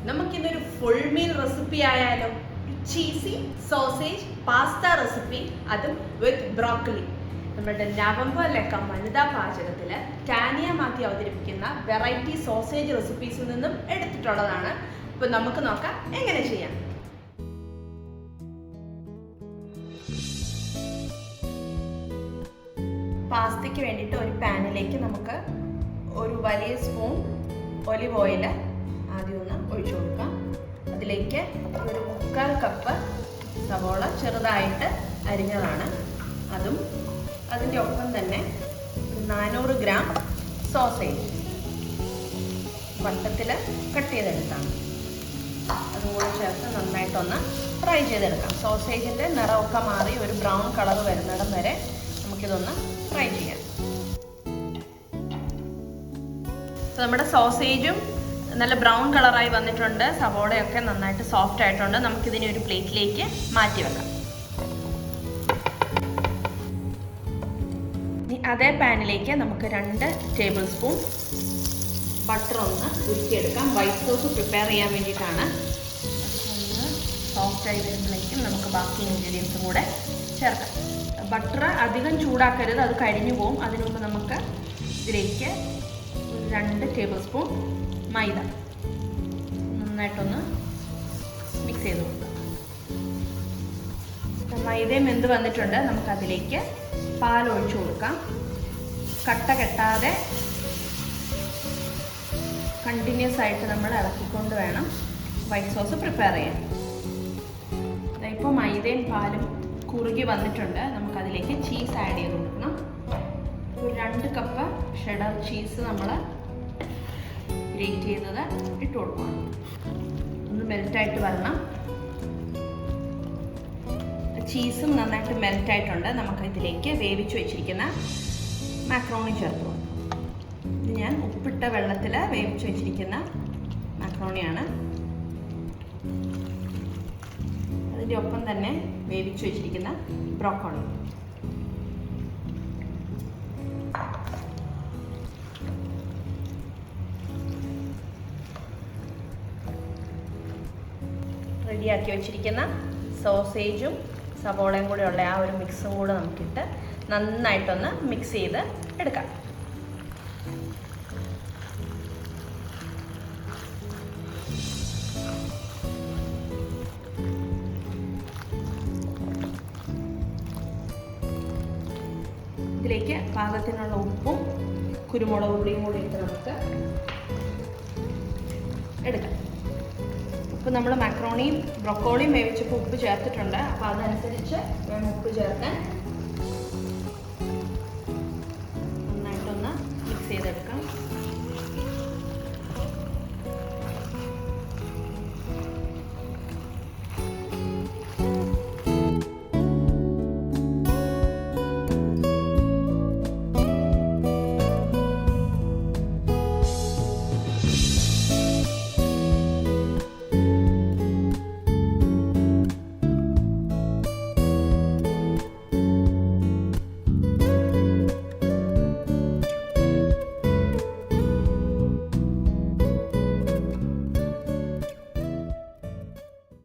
നമുക്കിന്നൊരു full meal recipe ആയാലോ? Cheesy sausage pasta recipe, അതും വിത്ത് ബ്രോക്കലി. നമ്മുടെ നവംബറിലൊക്കെ വനിതാ പാചകത്തിൽ ടാനിയ മാറ്റി അവതരിപ്പിക്കുന്ന വെറൈറ്റി സോസേജ് റെസിപ്പീസിൽ നിന്നും എടുത്തിട്ടുള്ളതാണ്. അപ്പോൾ നമുക്ക് നോക്കാം എങ്ങനെ ചെയ്യാം. പാസ്തയ്ക്ക് വേണ്ടിയിട്ട് ഒരു പാനിലേക്ക് നമുക്ക് ഒരു വലിയ സ്പൂൺ ഒലിവ് ഓയിൽ ആദ്യം ഒന്ന് ഒഴിച്ചു കൊടുക്കാം. അതിലേക്ക് ഒരു 3/4 കപ്പ് സവോള ചെറുതായിട്ട് അരിഞ്ഞതാണ്, അതും അതിൻ്റെ ഒപ്പം തന്നെ 400 ഗ്രാം സോസേജ് വട്ടത്തിൽ കട്ട് ചെയ്തെടുത്താണ്, അതും കൂടെ ചേർത്ത് നന്നായിട്ടൊന്ന് ഫ്രൈ ചെയ്തെടുക്കാം. സോസേജിൻ്റെ നിറമൊക്കെ മാറി ഒരു ബ്രൗൺ കളർ വരുന്നിടം വരെ നമുക്കിതൊന്ന് ഫ്രൈ ചെയ്യാം. നമ്മുടെ സോസേജും നല്ല ബ്രൗൺ കളറായി വന്നിട്ടുണ്ട്, സവോളയൊക്കെ നന്നായിട്ട് സോഫ്റ്റ് ആയിട്ടുണ്ട്. നമുക്കിതിനെ ഒരു പ്ലേറ്റിലേക്ക് മാറ്റി വെക്കാം. അതേ പാനിലേക്ക് നമുക്ക് 2 ടേബിൾ സ്പൂൺ ബട്ടർ ഒന്ന് ഉരുക്കിയെടുക്കാം. വൈറ്റ് സോസ് പ്രിപ്പയർ ചെയ്യാൻ വേണ്ടിയിട്ടാണ്. ഒന്ന് സോഫ്റ്റായി വരുമ്പോഴേക്കും നമുക്ക് ബാക്കി ഇൻഗ്രീഡിയൻസും കൂടെ ചേർക്കാം. ബട്ടർ അധികം ചൂടാക്കരുത്, അത് കരിഞ്ഞു പോകും. അതിനു മുമ്പ് നമുക്ക് ഇതിലേക്ക് 2 ടേബിൾ സ്പൂൺ മൈദ നന്നായിട്ടൊന്ന് മിക്സ് ചെയ്ത് കൊടുക്കാം. മൈദയും വെന്ത് വന്നിട്ടുണ്ട്. നമുക്കതിലേക്ക് പാൽ ഒഴിച്ചു കൊടുക്കാം. കട്ട കെട്ടാതെ കണ്ടിന്യൂസ് ആയിട്ട് നമ്മൾ ഇളക്കിക്കൊണ്ട് വേണം വൈറ്റ് സോസ് പ്രിപ്പയർ ചെയ്യാൻ. ഇപ്പോൾ മൈദയും പാലും കുറുകി വന്നിട്ടുണ്ട്. നമുക്കതിലേക്ക് ചീസ് ആഡ് ചെയ്ത് കൊടുക്കണം. ഒരു 2 കപ്പ് ഷെഡർ ചീസ് നമ്മൾ ഗ്രേറ്റ് ചെയ്തത് ഇട്ട് കൊടുക്കണം. ഒന്ന് മെൽറ്റായിട്ട് വരണം. ചീസും നന്നായിട്ട് മെൽറ്റായിട്ടുണ്ട്. നമുക്കിതിലേക്ക് വേവിച്ച് വെച്ചിരിക്കുന്ന മാക്രോണി ചേർത്ത് കൊടുക്കാം. ഇത് ഞാൻ ഉപ്പിട്ട വെള്ളത്തിൽ വേവിച്ച് വെച്ചിരിക്കുന്ന മാക്രോണിയാണ്. അതിൻ്റെ ഒപ്പം തന്നെ വേവിച്ച് വെച്ചിരിക്കുന്ന ബ്രോക്കോളി. റെഡിയാക്കി വെച്ചിരിക്കുന്ന സോസേജും സവോളയും കൂടെ ഉള്ള ആ ഒരു മിക്സും കൂടെ നമുക്കിട്ട് നന്നായിട്ടൊന്ന് മിക്സ് ചെയ്ത് എടുക്കാം. ഇതിലേക്ക് പാകത്തിനുള്ള ഉപ്പും കുരുമുളക് പൊടിയും കൂടി ഇട്ട് നമുക്ക് എടുക്കാം. ഉപ്പ് നമ്മൾ മാക്രോണിയും ബ്രൊക്കോളിയും വേവിച്ചപ്പോൾ ഉപ്പ് ചേർത്തിട്ടുണ്ട്. അപ്പോൾ അതനുസരിച്ച് വേണം ഉപ്പ് ചേർക്കാൻ. നന്നായിട്ടൊന്ന് മിക്സ് ചെയ്തെടുക്കാം.